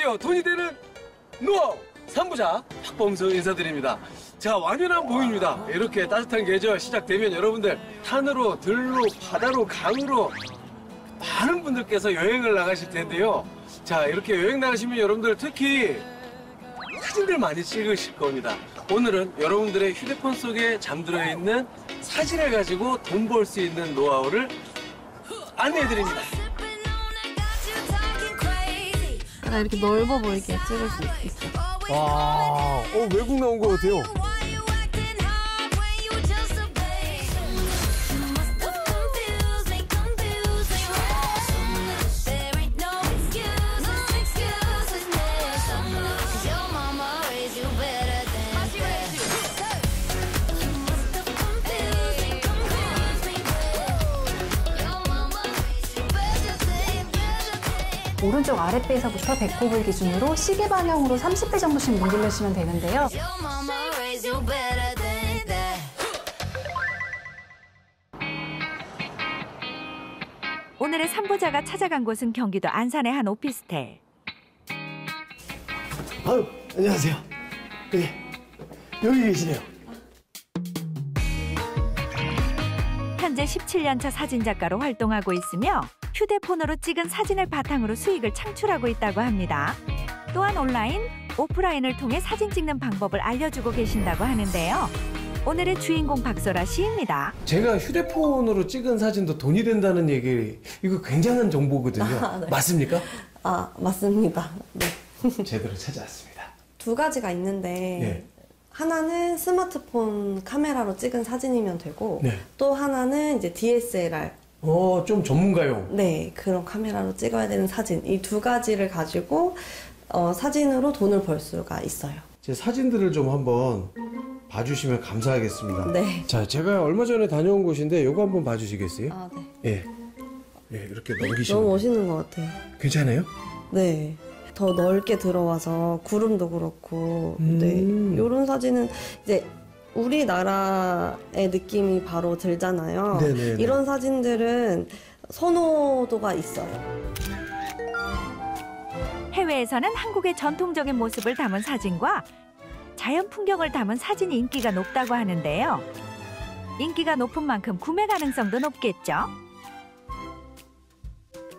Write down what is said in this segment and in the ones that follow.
안녕하세요. 돈이 되는 노하우 3부자 박범수 인사드립니다. 자, 완연한 봄입니다. 이렇게 따뜻한 계절 시작되면 여러분들 산으로, 들로, 바다로, 강으로 많은 분들께서 여행을 나가실 텐데요. 자, 이렇게 여행 나가시면 여러분들 특히 사진들 많이 찍으실 겁니다. 오늘은 여러분들의 휴대폰 속에 잠들어 있는 사진을 가지고 돈 벌 수 있는 노하우를 안내해드립니다. 약간 이렇게 넓어 보이게 찍을 수 있어. 와, 외국 나온 것 같아요. 오른쪽 아랫배에서부터 배꼽을 기준으로 시계 방향으로 30회 정도씩 문질러주시면 되는데요. 오늘의 3부자가 찾아간 곳은 경기도 안산의 한 오피스텔. 아유, 안녕하세요. 여기 계시네요. 현재 17년 차 사진작가로 활동하고 있으며 휴대폰으로 찍은 사진을 바탕으로 수익을 창출하고 있다고 합니다. 또한 온라인, 오프라인을 통해 사진 찍는 방법을 알려주고 계신다고 하는데요. 오늘의 주인공 박소라 씨입니다. 제가 휴대폰으로 찍은 사진도 돈이 된다는 얘기, 이거 굉장한 정보거든요. 네. 맞습니까? 아, 맞습니다. 네. 제대로 찾아왔습니다. 두 가지가 있는데 네. 하나는 스마트폰 카메라로 찍은 사진이면 되고 네. 또 하나는 이제 DSLR 좀 전문가용. 네, 그런 카메라로 찍어야 되는 사진. 이 두 가지를 가지고 사진으로 돈을 벌 수가 있어요. 제 사진들을 좀 한번 봐주시면 감사하겠습니다. 네. 자, 제가 얼마 전에 다녀온 곳인데 이거 한번 봐주시겠어요? 아, 네. 예. 예, 이렇게 넘기시면. 너무 멋있는 것 같아요. 괜찮아요? 네. 더 넓게 들어와서 구름도 그렇고, 네. 이런 사진은 이제 우리나라의 느낌이 바로 들잖아요. 네네네. 이런 사진들은 선호도가 있어요. 해외에서는 한국의 전통적인 모습을 담은 사진과 자연 풍경을 담은 사진이 인기가 높다고 하는데요. 인기가 높은 만큼 구매 가능성도 높겠죠.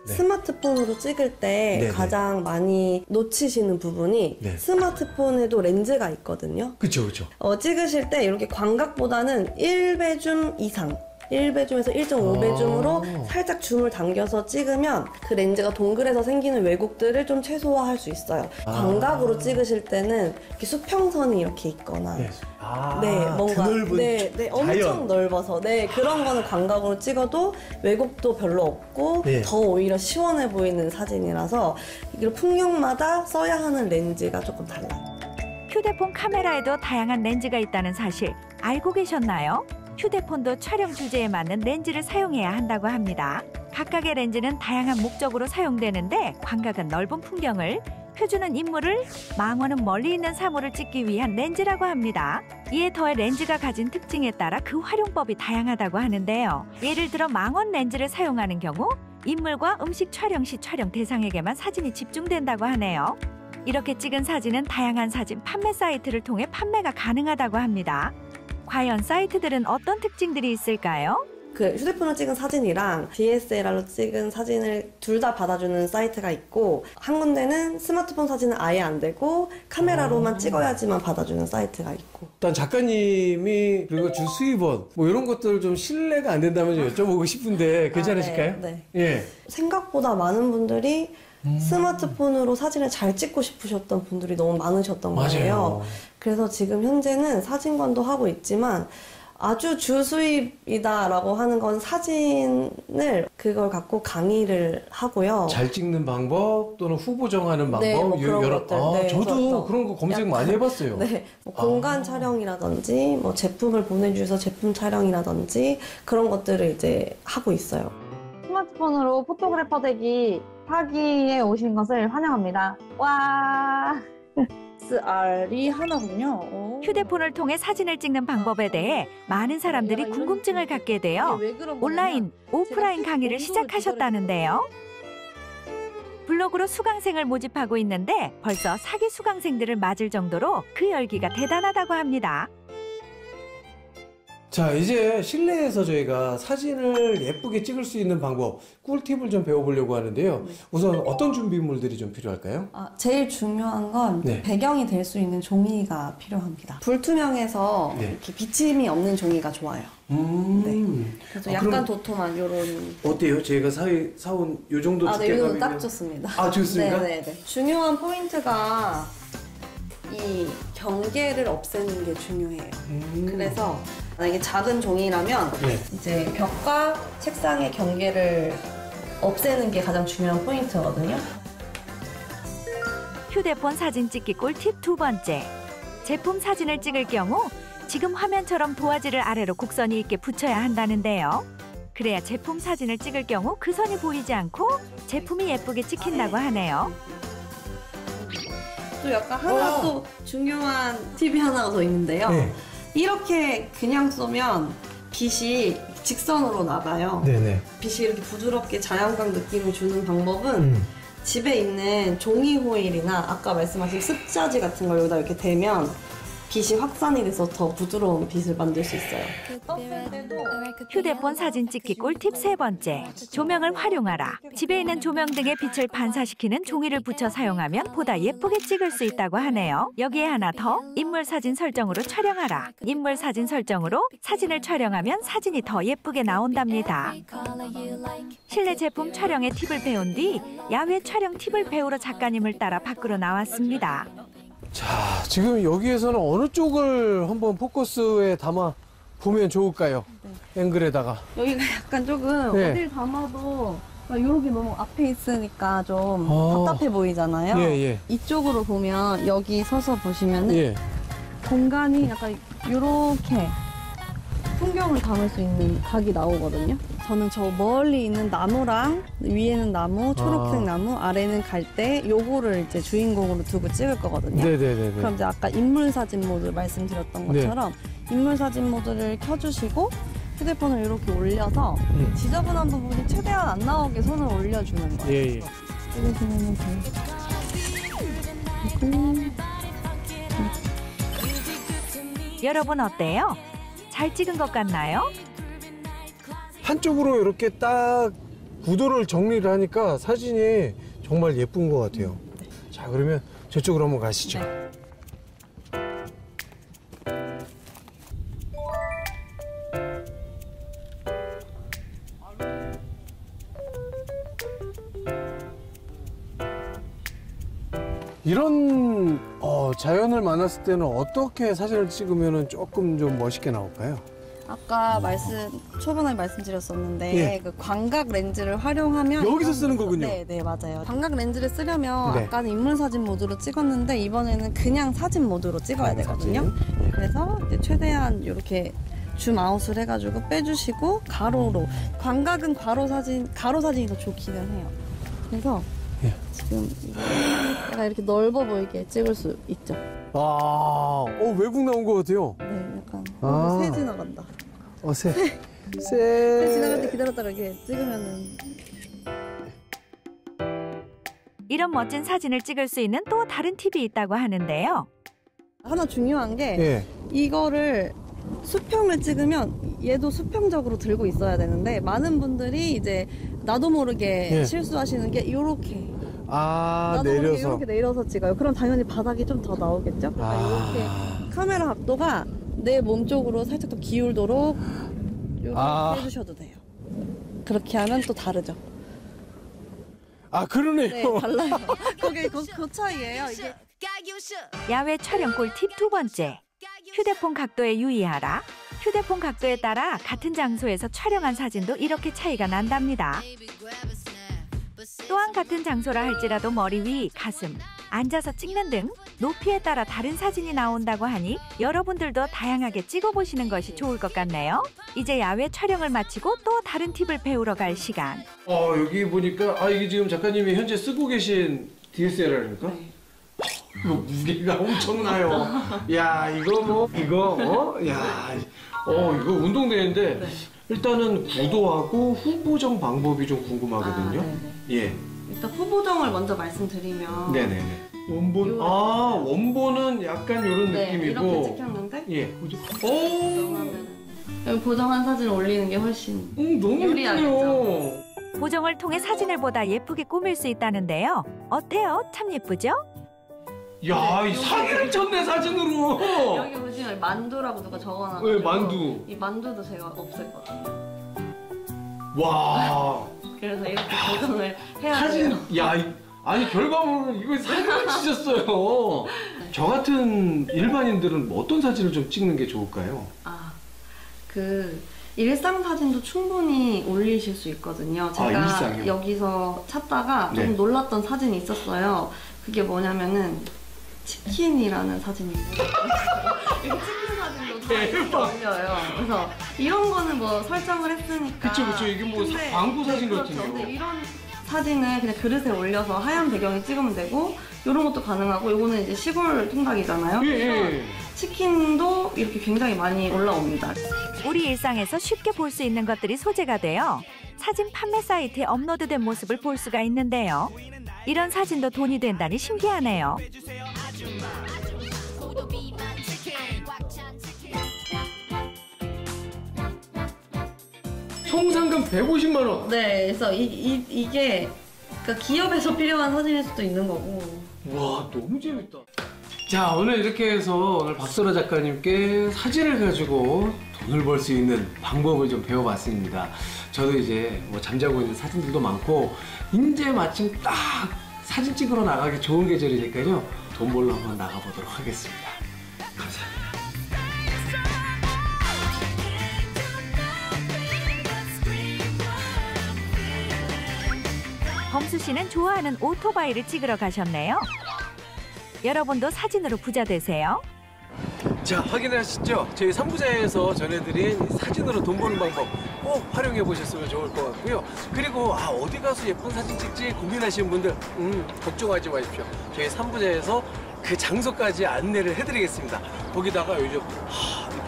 네. 스마트폰으로 찍을 때 네네. 가장 많이 놓치시는 부분이 네. 스마트폰에도 렌즈가 있거든요. 그쵸, 그쵸. 찍으실 때 이렇게 광각보다는 1배 줌 이상, 1배 줌에서 1.5배 줌으로 살짝 줌을 당겨서 찍으면 그 렌즈가 동글해서 생기는 왜곡들을 좀 최소화할 수 있어요. 광각으로 찍으실 때는 이렇게 수평선이 이렇게 있거나 네. 네, 뭔가 드넓은 네, 엄청 자연. 넓어서 네, 그런 거는 광각으로 찍어도 왜곡도 별로 없고 네. 더 오히려 시원해 보이는 사진이라서 이런 풍경마다 써야 하는 렌즈가 조금 달라요. 휴대폰 카메라에도 다양한 렌즈가 있다는 사실 알고 계셨나요? 휴대폰도 촬영 주제에 맞는 렌즈를 사용해야 한다고 합니다. 각각의 렌즈는 다양한 목적으로 사용되는데 광각은 넓은 풍경을, 표준은 인물을, 망원은 멀리 있는 사물을 찍기 위한 렌즈라고 합니다. 이에 더해 렌즈가 가진 특징에 따라 그 활용법이 다양하다고 하는데요. 예를 들어 망원 렌즈를 사용하는 경우 인물과 음식 촬영 시 촬영 대상에게만 사진이 집중된다고 하네요. 이렇게 찍은 사진은 다양한 사진 판매 사이트를 통해 판매가 가능하다고 합니다. 과연 사이트들은 어떤 특징들이 있을까요? 그 휴대폰으로 찍은 사진이랑 DSLR로 찍은 사진을 둘 다 받아주는 사이트가 있고 한 군데는 스마트폰 사진은 아예 안 되고 카메라로만 찍어야지만 받아주는 사이트가 있고. 일단 작가님이 그리고 주 수입원 뭐 이런 것들 좀 신뢰가 안 된다면 좀 여쭤보고 싶은데 괜찮으실까요? 네. 예. 생각보다 많은 분들이 스마트폰으로 사진을 잘 찍고 싶으셨던 분들이 너무 많으셨던 거예요. 맞아요. 그래서 지금 현재는 사진관도 하고 있지만 아주 주수입이다라고 하는 건 사진을 그걸 갖고 강의를 하고요. 잘 찍는 방법 또는 후보 정하는 방법 네, 뭐 그런 것들. 네, 저도 그래서 그런 거 검색 약간, 많이 해봤어요. 네, 뭐 공간 촬영이라든지 뭐 제품을 보내주셔서 제품 촬영이라든지 그런 것들을 이제 하고 있어요. 스마트폰으로 포토그래퍼 되기 하기에 오신 것을 환영합니다. 와. DSLR이 하나군요. 오. 휴대폰을 통해 사진을 찍는 방법에 대해 많은 사람들이 궁금증을 갖게 되어 온라인, 오프라인 강의를 시작하셨다는데요. 블로그로 수강생을 모집하고 있는데 벌써 사기 수강생들을 맞을 정도로 그 열기가 대단하다고 합니다. 자, 이제 실내에서 저희가 사진을 예쁘게 찍을 수 있는 방법, 꿀팁을 좀 배워보려고 하는데요. 우선 어떤 준비물들이 좀 필요할까요? 제일 중요한 건 네. 배경이 될 수 있는 종이가 필요합니다. 불투명해서 네. 이렇게 비침이 없는 종이가 좋아요. 그래서 약간 그럼 도톰한 요런. 어때요? 저희가 사온 요 정도 네, 두께감이면 이거는 딱 좋습니다. 아, 좋습니까? 네네네. 중요한 포인트가 이 경계를 없애는 게 중요해요. 그래서 만약에 작은 종이라면 네. 이제 벽과 책상의 경계를 없애는 게 가장 중요한 포인트거든요. 휴대폰 사진 찍기 꿀팁 두 번째. 제품 사진을 찍을 경우 지금 화면처럼 도화지를 아래로 곡선이 있게 붙여야 한다는데요. 그래야 제품 사진을 찍을 경우 그 선이 보이지 않고 제품이 예쁘게 찍힌다고 하네요. 또 약간 하나 또 중요한 팁이 하나가 더 있는데요. 네. 이렇게 그냥 쏘면 빛이 직선으로 나가요. 네네. 빛이 이렇게 부드럽게 자연광 느낌을 주는 방법은 집에 있는 종이 호일이나 아까 말씀하신 습자지 같은 걸 여기다 이렇게 대면 빛이 확산이 돼서 더 부드러운 빛을 만들 수 있어요. 떴을 때도 휴대폰 사진 찍기 꿀팁 세 번째. 조명을 활용하라. 집에 있는 조명 등의 빛을 반사시키는 종이를 붙여 사용하면 보다 예쁘게 찍을 수 있다고 하네요. 여기에 하나 더. 인물 사진 설정으로 촬영하라. 인물 사진 설정으로 사진을 촬영하면 사진이 더 예쁘게 나온답니다. 실내 제품 촬영의 팁을 배운 뒤 야외 촬영 팁을 배우러 작가님을 따라 밖으로 나왔습니다. 자, 지금 여기에서는 어느 쪽을 한번 포커스에 담아 보면 좋을까요? 앵글에다가. 여기가 약간 조금 네. 어딜 담아도 이렇게 너무 앞에 있으니까 좀 아. 답답해 보이잖아요. 예, 예. 이쪽으로 보면 여기 서서 보시면은 예. 공간이 약간 이렇게 풍경을 담을 수 있는 각이 나오거든요. 저는 저 멀리 있는 나무랑 위에는 나무, 초록색 나무, 아래는 갈대 요거를 이제 주인공으로 두고 찍을 거거든요. 네네네. 그럼 이제 아까 인물 사진 모드 말씀드렸던 네. 것처럼 인물 사진 모드를 켜주시고 휴대폰을 이렇게 올려서 지저분한 부분이 최대한 안 나오게 손을 올려주는 거예요. 예, 예. 찍으시면 돼요. 여러분 어때요? 잘 찍은 것 같나요? 한쪽으로 이렇게 딱 구도를 정리를 하니까 사진이 정말 예쁜 것 같아요. 자, 그러면 저쪽으로 한번 가시죠. 이런 자연을 만났을 때는 어떻게 사진을 찍으면 조금 좀 멋있게 나올까요? 아까 초반에 말씀드렸었는데 예. 그 광각 렌즈를 활용하면 여기서 쓰는 거군요. 네, 맞아요. 광각 렌즈를 쓰려면 네. 아까는 인물 사진 모드로 찍었는데 이번에는 그냥 사진 모드로 찍어야 되거든요. 사진. 그래서 이제 최대한 이렇게 줌아웃을 해가지고 빼주시고 가로로 광각은 가로 사진이 더 좋기는 해요. 그래서 예. 지금 약간 이렇게 넓어 보이게 찍을 수 있죠. 외국 나온 것 같아요. 네, 약간 아. 새 지나간다. 새 지나갈 때 기다렸다가 이렇게 찍으면은 이런 멋진 사진을 찍을 수 있는 또 다른 팁이 있다고 하는데요. 하나 중요한 게 예. 이거를 수평을 찍으면 얘도 수평적으로 들고 있어야 되는데 많은 분들이 이제 나도 모르게 예. 실수하시는 게 이렇게 나도 모르게 내려서. 이렇게 내려서 찍어요. 그럼 당연히 바닥이 좀 더 나오겠죠? 그러니까 이렇게 카메라 각도가 내 몸 쪽으로 살짝 더 기울도록 이렇게 해주셔도 돼요. 그렇게 하면 또 다르죠. 그러네요. 네, 달라요. 그게 그 차이예요. 이게 야외 촬영 꿀팁 두 번째. 휴대폰 각도에 유의하라. 휴대폰 각도에 따라 같은 장소에서 촬영한 사진도 이렇게 차이가 난답니다. 또한 같은 장소라 할지라도 머리 위, 가슴, 앉아서 찍는 등 높이에 따라 다른 사진이 나온다고 하니 여러분들도 다양하게 찍어보시는 것이 좋을 것 같네요. 이제 야외 촬영을 마치고 또 다른 팁을 배우러 갈 시간. 여기 보니까 이게 지금 작가님이 현재 쓰고 계신 DSLR입니까? 이거 무게가 엄청나요. 야, 이거 이거 운동되는데 일단은 구도하고 후보정 방법이 좀 궁금하거든요. 예. 일단 후보정을 먼저 말씀드리면 네네네. 원본, 원본은 약간 이런 네, 느낌이고. 이렇게 찍혔는데 예. 오! 보정하면은 여기 보정한 사진을 올리는 게 훨씬 너무 요리하겠죠. 예쁘네요. 보정을 통해 사진을 보다 예쁘게 꾸밀 수 있다는데요. 어때요? 참 예쁘죠? 야, 이 사기를 쳤네, 사진으로. 여기 보시면 만두라고 누가 적어놨고 네, 만두. 이 만두도 제가 없앴거든요. 와. 그래서 이렇게 보정을 해야 사진, 돼요. 야, 아니, 결과물은 이거 사진을 치셨어요. 저 같은 일반인들은 어떤 사진을 좀 찍는 게 좋을까요? 일상 사진도 충분히 올리실 수 있거든요. 제가 일상이요? 여기서 찾다가 네. 좀 놀랐던 사진이 있었어요. 그게 뭐냐면은 치킨이라는 사진이고 이렇게 치킨 사진도 다 이렇게 대박. 올려요. 그래서 이런 거는 뭐 설정을 했으니까 그쵸. 이게 뭐 근데 광고 사진 그렇죠. 같은데요. 근데 이런 사진을 그냥 그릇에 올려서 하얀 배경에 찍으면 되고 이런 것도 가능하고 이거는 이제 시골 통닭이잖아요. 예. 치킨도 이렇게 굉장히 많이 올라옵니다. 우리 일상에서 쉽게 볼 수 있는 것들이 소재가 되어 사진 판매 사이트에 업로드된 모습을 볼 수가 있는데요. 이런 사진도 돈이 된다니 신기하네요. 총 상금 150만 원. 네, 그래서 이게 그러니까 기업에서 필요한 사진일 수도 있는 거고. 와, 너무 재밌다. 자, 오늘 이렇게 해서 오늘 박소라 작가님께 사진을 가지고 돈을 벌 수 있는 방법을 좀 배워봤습니다. 저도 이제 뭐 잠자고 있는 사진들도 많고 이제 마침 딱 사진 찍으러 나가기 좋은 계절이니까요. 돈 벌러 한번 나가보도록 하겠습니다. 감사합니다. 범수 씨는 좋아하는 오토바이를 찍으러 가셨네요. 여러분도 사진으로 부자 되세요. 자, 확인하셨죠? 저희 3부자에서 전해드린 이 사진으로 돈 버는 방법 꼭 활용해 보셨으면 좋을 것 같고요. 그리고 어디 가서 예쁜 사진 찍지 고민하시는 분들 걱정하지 마십시오. 저희 3부자에서 그 장소까지 안내를 해드리겠습니다. 거기다가 요즘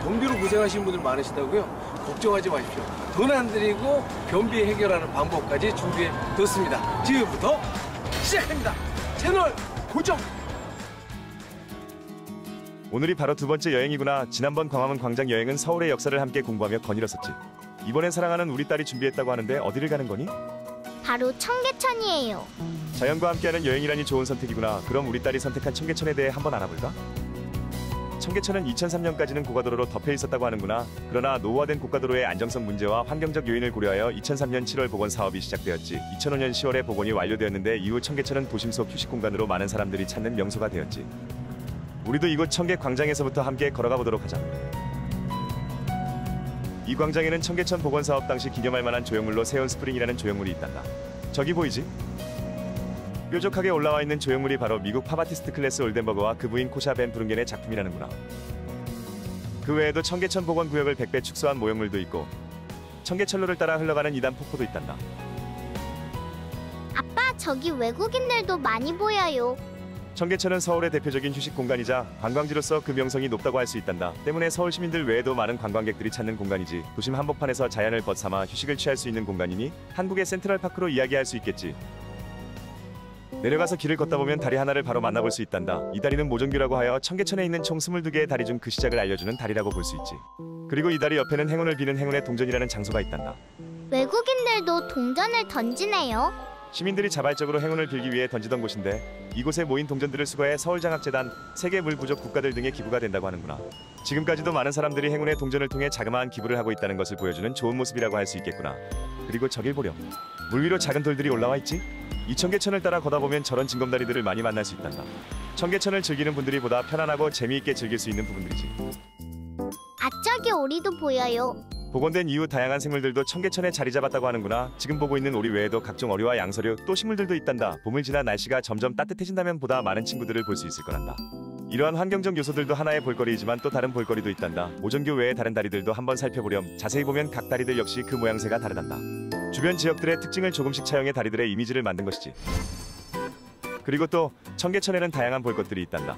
변비로 고생하시는 분들 많으시다고요? 걱정하지 마십시오. 돈 안 들이고 변비 해결하는 방법까지 준비해뒀습니다. 지금부터 시작합니다. 채널 고정! 오늘이 바로 두 번째 여행이구나. 지난번 광화문 광장 여행은 서울의 역사를 함께 공부하며 거닐었었지. 이번엔 사랑하는 우리 딸이 준비했다고 하는데 어디를 가는 거니? 바로 청계천이에요. 자연과 함께하는 여행이라니 좋은 선택이구나. 그럼 우리 딸이 선택한 청계천에 대해 한번 알아볼까? 청계천은 2003년까지는 고가도로로 덮여 있었다고 하는구나. 그러나 노후화된 고가도로의 안정성 문제와 환경적 요인을 고려하여 2003년 7월 복원 사업이 시작되었지. 2005년 10월에 복원이 완료되었는데 이후 청계천은 도심 속 휴식 공간으로 많은 사람들이 찾는 명소가 되었지. 우리도 이곳 청계광장에서부터 함께 걸어가 보도록 하자. 이 광장에는 청계천 복원 사업 당시 기념할 만한 조형물로 세운 스프링이라는 조형물이 있단다. 저기 보이지? 뾰족하게 올라와 있는 조형물이 바로 미국 팝아티스트 클래스 올덴버거와 그 부인 코샤 벤 브룬겐의 작품이라는구나. 그 외에도 청계천 복원 구역을 100배 축소한 모형물도 있고 청계천로를 따라 흘러가는 2단 폭포도 있단다. 아빠, 저기 외국인들도 많이 보여요. 청계천은 서울의 대표적인 휴식 공간이자 관광지로서 그 명성이 높다고 할 수 있단다. 때문에 서울 시민들 외에도 많은 관광객들이 찾는 공간이지. 도심 한복판에서 자연을 벗삼아 휴식을 취할 수 있는 공간이니 한국의 센트럴파크로 이야기할 수 있겠지. 내려가서 길을 걷다 보면 다리 하나를 바로 만나볼 수 있단다. 이 다리는 모종교라고 하여 청계천에 있는 총 22개의 다리 중 그 시작을 알려주는 다리라고 볼 수 있지. 그리고 이 다리 옆에는 행운을 비는 행운의 동전이라는 장소가 있단다. 외국인들도 동전을 던지네요. 시민들이 자발적으로 행운을 빌기 위해 던지던 곳인데 이곳에 모인 동전들을 수거해 서울장학재단, 세계물부족 국가들 등에 기부가 된다고 하는구나. 지금까지도 많은 사람들이 행운의 동전을 통해 자그마한 기부를 하고 있다는 것을 보여주는 좋은 모습이라고 할 수 있겠구나. 그리고 저길 보렴. 물 위로 작은 돌들이 올라와 있지? 이 청계천을 따라 걷다 보면 저런 징검다리들을 많이 만날 수 있단다. 청계천을 즐기는 분들이 보다 편안하고 재미있게 즐길 수 있는 부분들이지. 저기 오리도 보여요. 복원된 이후 다양한 생물들도 청계천에 자리 잡았다고 하는구나. 지금 보고 있는 오리 외에도 각종 어류와 양서류, 또 식물들도 있단다. 봄을 지나 날씨가 점점 따뜻해진다면 보다 많은 친구들을 볼 수 있을 거란다. 이러한 환경적 요소들도 하나의 볼거리이지만 또 다른 볼거리도 있단다. 모종교 외의 다른 다리들도 한번 살펴보렴. 자세히 보면 각 다리들 역시 그 모양새가 다르단다. 주변 지역들의 특징을 조금씩 차용해 다리들의 이미지를 만든 것이지. 그리고 또 청계천에는 다양한 볼 것들이 있단다.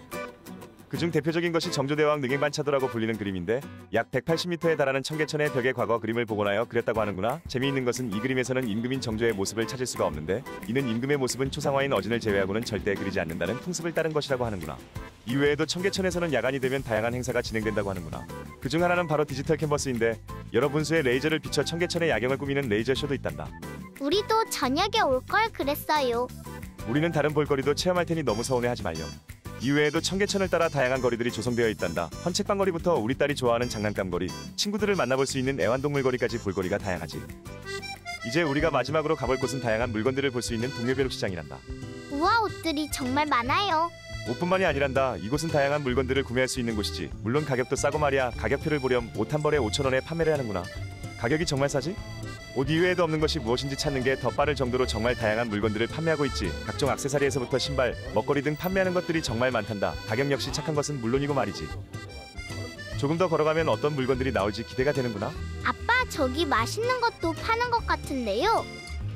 그중 대표적인 것이 정조대왕 능행반차도라고 불리는 그림인데 약 180m에 달하는 청계천의 벽에 과거 그림을 복원하여 그렸다고 하는구나. 재미있는 것은 이 그림에서는 임금인 정조의 모습을 찾을 수가 없는데 이는 임금의 모습은 초상화인 어진을 제외하고는 절대 그리지 않는다는 풍습을 따른 것이라고 하는구나. 이외에도 청계천에서는 야간이 되면 다양한 행사가 진행된다고 하는구나. 그중 하나는 바로 디지털 캔버스인데 여러 분수의 레이저를 비춰 청계천의 야경을 꾸미는 레이저쇼도 있단다. 우리도 저녁에 올 걸 그랬어요. 우리는 다른 볼거리도 체험할 테니 너무 서운해하지 말렴. 이외에도 청계천을 따라 다양한 거리들이 조성되어 있단다. 헌책방거리부터 우리 딸이 좋아하는 장난감거리, 친구들을 만나볼 수 있는 애완동물거리까지 볼거리가 다양하지. 이제 우리가 마지막으로 가볼 곳은 다양한 물건들을 볼 수 있는 동묘벼룩시장이란다. 우와, 옷들이 정말 많아요. 옷뿐만이 아니란다. 이곳은 다양한 물건들을 구매할 수 있는 곳이지. 물론 가격도 싸고 말이야. 가격표를 보렴 옷 한 벌에 5,000원에 판매를 하는구나. 가격이 정말 싸지? 옷 이외에도 없는 것이 무엇인지 찾는 게 더 빠를 정도로 정말 다양한 물건들을 판매하고 있지. 각종 액세서리에서부터 신발, 먹거리 등 판매하는 것들이 정말 많단다. 가격 역시 착한 것은 물론이고 말이지. 조금 더 걸어가면 어떤 물건들이 나올지 기대가 되는구나. 아빠, 저기 맛있는 것도 파는 것 같은데요.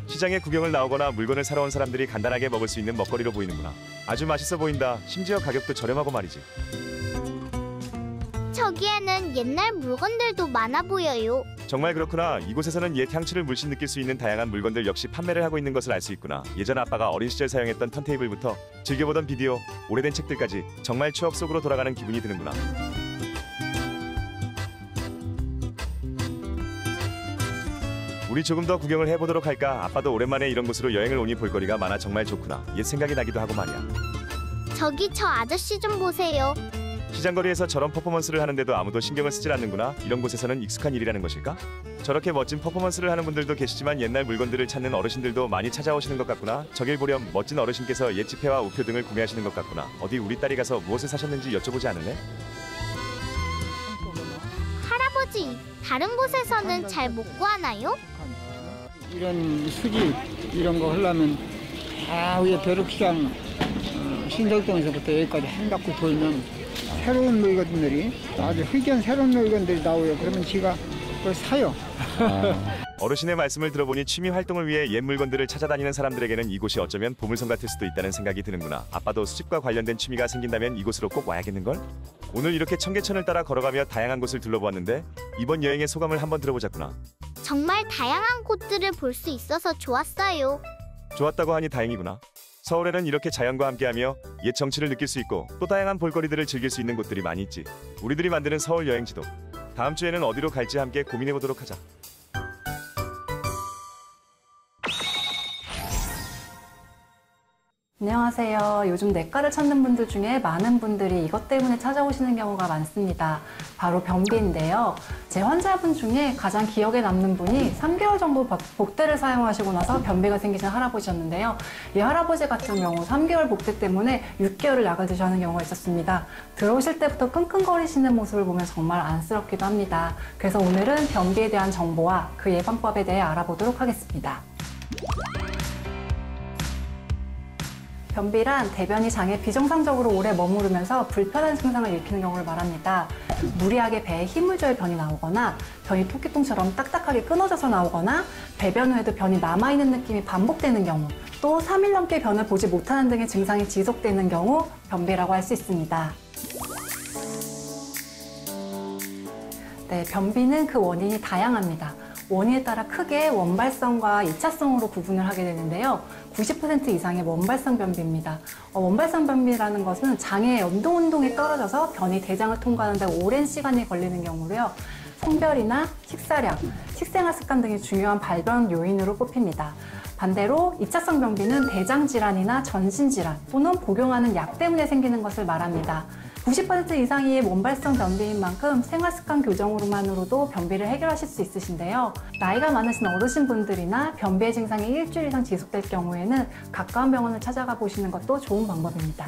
시장에 구경을 나오거나 물건을 사러 온 사람들이 간단하게 먹을 수 있는 먹거리로 보이는구나. 아주 맛있어 보인다. 심지어 가격도 저렴하고 말이지. 저기에는 옛날 물건들도 많아 보여요. 정말 그렇구나. 이곳에서는 옛 향취를 물씬 느낄 수 있는 다양한 물건들 역시 판매를 하고 있는 것을 알 수 있구나. 예전 아빠가 어린 시절 사용했던 턴테이블부터 즐겨보던 비디오, 오래된 책들까지 정말 추억 속으로 돌아가는 기분이 드는구나. 우리 조금 더 구경을 해보도록 할까? 아빠도 오랜만에 이런 곳으로 여행을 오니 볼거리가 많아 정말 좋구나. 옛 생각이 나기도 하고 말이야. 저기 저 아저씨 좀 보세요. 시장거리에서 저런 퍼포먼스를 하는데도 아무도 신경을 쓰질 않는구나. 이런 곳에서는 익숙한 일이라는 것일까? 저렇게 멋진 퍼포먼스를 하는 분들도 계시지만 옛날 물건들을 찾는 어르신들도 많이 찾아오시는 것 같구나. 저길 보렴 멋진 어르신께서 옛 지폐와 우표 등을 구매하시는 것 같구나. 어디 우리 딸이 가서 무엇을 사셨는지 여쭤보지 않을래? 할아버지, 다른 곳에서는 잘 못 구하나요? 이런 수집 이런 거 하려면 다 위에 벼룩시장 신설동에서부터 여기까지 한 바퀴 돌면 새로운 물건들이 아주 희귀한 새로운 물건들이 나와요. 그러면 지가 그걸 사요. 어르신의 말씀을 들어보니 취미 활동을 위해 옛 물건들을 찾아다니는 사람들에게는 이곳이 어쩌면 보물섬 같을 수도 있다는 생각이 드는구나. 아빠도 수집과 관련된 취미가 생긴다면 이곳으로 꼭 와야겠는걸? 오늘 이렇게 청계천을 따라 걸어가며 다양한 곳을 둘러보았는데 이번 여행의 소감을 한번 들어보자꾸나. 정말 다양한 곳들을 볼 수 있어서 좋았어요. 좋았다고 하니 다행이구나. 서울에는 이렇게 자연과 함께하며 옛 정취를 느낄 수 있고 또 다양한 볼거리들을 즐길 수 있는 곳들이 많이 있지. 우리들이 만드는 서울 여행지도 다음 주에는 어디로 갈지 함께 고민해보도록 하자. 안녕하세요. 요즘 냇가를 찾는 분들 중에 많은 분들이 이것 때문에 찾아오시는 경우가 많습니다. 바로 변비인데요. 제 환자분 중에 가장 기억에 남는 분이 3개월 정도 복대를 사용하시고 나서 변비가 생기신 할아버지였는데요. 이 할아버지 같은 경우 3개월 복대 때문에 6개월을 약을 드셔야 하는 경우가 있었습니다. 들어오실 때부터 끙끙거리시는 모습을 보면 정말 안쓰럽기도 합니다. 그래서 오늘은 변비에 대한 정보와 그 예방법에 대해 알아보도록 하겠습니다. 변비란 대변이 장에 비정상적으로 오래 머무르면서 불편한 증상을 일으키는 경우를 말합니다. 무리하게 배에 힘을 줘야 변이 나오거나 변이 토끼똥처럼 딱딱하게 끊어져서 나오거나 배변 후에도 변이 남아있는 느낌이 반복되는 경우 또 3일 넘게 변을 보지 못하는 등의 증상이 지속되는 경우 변비라고 할 수 있습니다. 네, 변비는 그 원인이 다양합니다. 원인에 따라 크게 원발성과 2차성으로 구분을 하게 되는데요. 90% 이상의 원발성 변비입니다. 원발성 변비라는 것은 장의 운동이 떨어져서 변이 대장을 통과하는 데 오랜 시간이 걸리는 경우로요. 성별이나 식사량, 식생활 습관 등이 중요한 발병 요인으로 꼽힙니다. 반대로 2차성 변비는 대장 질환이나 전신 질환 또는 복용하는 약 때문에 생기는 것을 말합니다. 90% 이상이 원발성 변비인 만큼 생활습관 교정으로만으로도 변비를 해결하실 수 있으신데요. 나이가 많으신 어르신분들이나 변비의 증상이 일주일 이상 지속될 경우에는 가까운 병원을 찾아가 보시는 것도 좋은 방법입니다.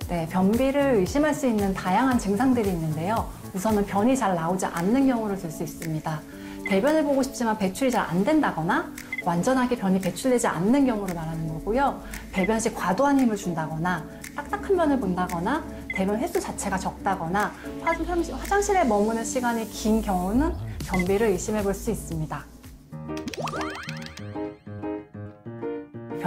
네, 변비를 의심할 수 있는 다양한 증상들이 있는데요. 우선은 변이 잘 나오지 않는 경우를 들 수 있습니다. 대변을 보고 싶지만 배출이 잘 안 된다거나 완전하게 변이 배출되지 않는 경우를 말하는 거고요. 배변 시 과도한 힘을 준다거나 딱딱한 변을 본다거나 대변 횟수 자체가 적다거나 화장실에 머무는 시간이 긴 경우는 변비를 의심해 볼 수 있습니다.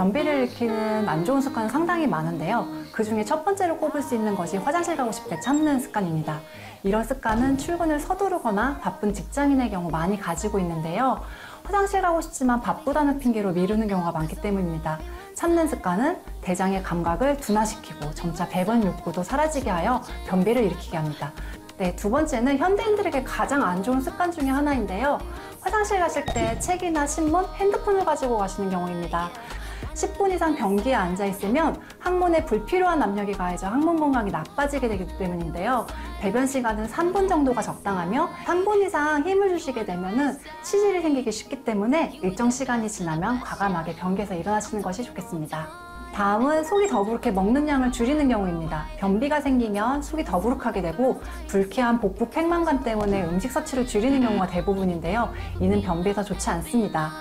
변비를 일으키는 안 좋은 습관은 상당히 많은데요. 그중에 첫 번째로 꼽을 수 있는 것이 화장실 가고 싶을 때 참는 습관입니다. 이런 습관은 출근을 서두르거나 바쁜 직장인의 경우 많이 가지고 있는데요. 화장실 가고 싶지만 바쁘다는 핑계로 미루는 경우가 많기 때문입니다. 참는 습관은 대장의 감각을 둔화시키고 점차 배변 욕구도 사라지게 하여 변비를 일으키게 합니다. 네, 두 번째는 현대인들에게 가장 안 좋은 습관 중에 하나인데요. 화장실 가실 때 책이나 신문, 핸드폰을 가지고 가시는 경우입니다. 10분 이상 변기에 앉아 있으면 항문에 불필요한 압력이 가해져 항문 건강이 나빠지게 되기 때문인데요. 배변 시간은 3분 정도가 적당하며 3분 이상 힘을 주시게 되면 치질이 생기기 쉽기 때문에 일정 시간이 지나면 과감하게 변기에서 일어나시는 것이 좋겠습니다. 다음은 속이 더부룩해 먹는 양을 줄이는 경우입니다. 변비가 생기면 속이 더부룩하게 되고 불쾌한 복부 팽만감 때문에 음식 섭취를 줄이는 경우가 대부분인데요. 이는 변비에서 좋지 않습니다.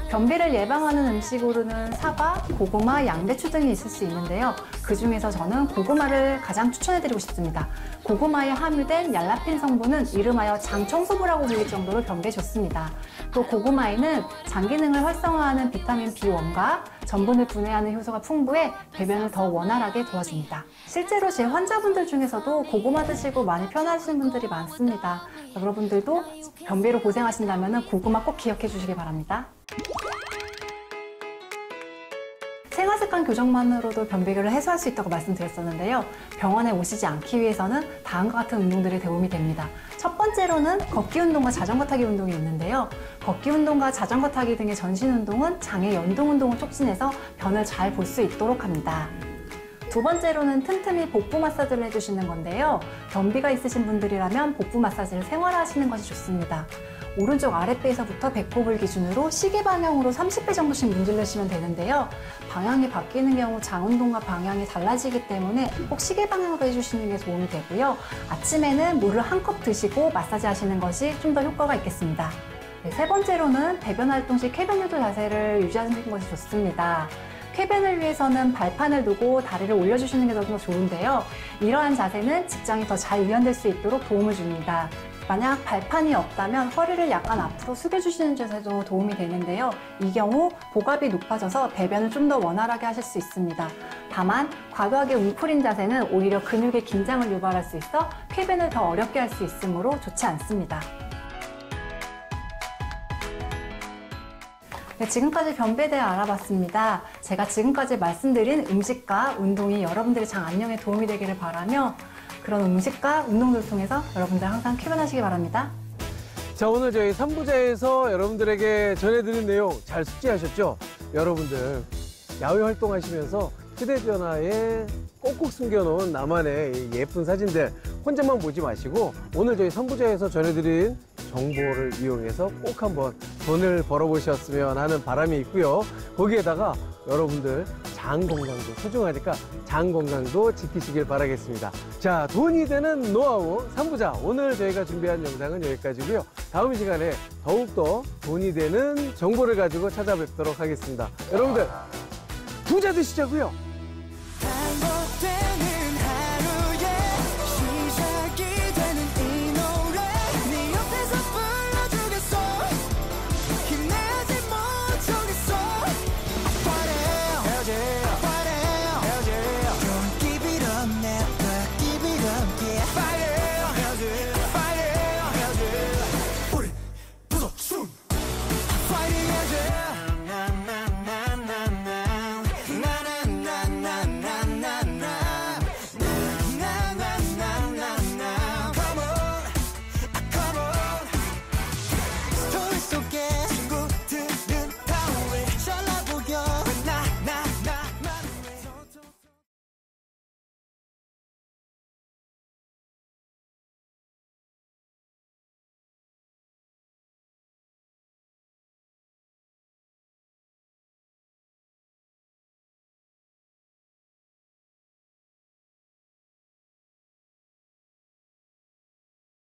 변비를 예방하는 음식으로는 사과, 고구마, 양배추 등이 있을 수 있는데요. 그 중에서 저는 고구마를 가장 추천해드리고 싶습니다. 고구마에 함유된 얄라핀 성분은 이름하여 장 청소부라고 불릴 정도로 변비에 좋습니다. 또 고구마에는 장 기능을 활성화하는 비타민 B1과 전분을 분해하는 효소가 풍부해 배변을 더 원활하게 도와줍니다. 실제로 제 환자분들 중에서도 고구마 드시고 많이 편하시는 분들이 많습니다. 여러분들도 변비로 고생하신다면 고구마 꼭 기억해 주시기 바랍니다. 생활습관 교정만으로도 변비를 해소할 수 있다고 말씀드렸었는데요. 병원에 오시지 않기 위해서는 다음과 같은 운동들이 도움이 됩니다. 첫 번째로는 걷기 운동과 자전거 타기 운동이 있는데요. 걷기 운동과 자전거 타기 등의 전신 운동은 장의 연동 운동을 촉진해서 변을 잘 볼 수 있도록 합니다. 두 번째로는 틈틈이 복부 마사지를 해주시는 건데요. 변비가 있으신 분들이라면 복부 마사지를 생활화하시는 것이 좋습니다. 오른쪽 아랫배에서부터 배꼽을 기준으로 시계 방향으로 30회 정도씩 문질르시면 되는데요. 방향이 바뀌는 경우 장 운동과 방향이 달라지기 때문에 꼭 시계 방향으로 해주시는 게 도움이 되고요. 아침에는 물을 한 컵 드시고 마사지 하시는 것이 좀 더 효과가 있겠습니다. 네, 세 번째로는 배변 활동 시 쾌변 유도 자세를 유지하는 것이 좋습니다. 쾌변을 위해서는 발판을 두고 다리를 올려주시는 게 더 좋은데요. 이러한 자세는 직장이 더 잘 유연될 수 있도록 도움을 줍니다. 만약 발판이 없다면 허리를 약간 앞으로 숙여주시는 자세도 도움이 되는데요. 이 경우 복압이 높아져서 배변을 좀 더 원활하게 하실 수 있습니다. 다만 과도하게 웅크린 자세는 오히려 근육의 긴장을 유발할 수 있어 쾌변을 더 어렵게 할 수 있으므로 좋지 않습니다. 네, 지금까지 변비에 대해 알아봤습니다. 제가 지금까지 말씀드린 음식과 운동이 여러분들의 장 안녕에 도움이 되기를 바라며 그런 음식과 운동들을 통해서 여러분들 항상 쾌변하시기 바랍니다. 자, 오늘 저희 3부자에서 여러분들에게 전해드린 내용 잘 숙지하셨죠? 여러분들 야외 활동하시면서 휴대전화에 꼭꼭 숨겨놓은 나만의 예쁜 사진들 혼자만 보지 마시고 오늘 저희 3부자에서 전해드린 정보를 이용해서 꼭 한번 돈을 벌어보셨으면 하는 바람이 있고요. 거기에다가 여러분들 장 건강도 소중하니까 장 건강도 지키시길 바라겠습니다. 자, 돈이 되는 노하우 3부자 오늘 저희가 준비한 영상은 여기까지고요. 다음 시간에 더욱더 돈이 되는 정보를 가지고 찾아뵙도록 하겠습니다. 여러분들 부자 되시자고요.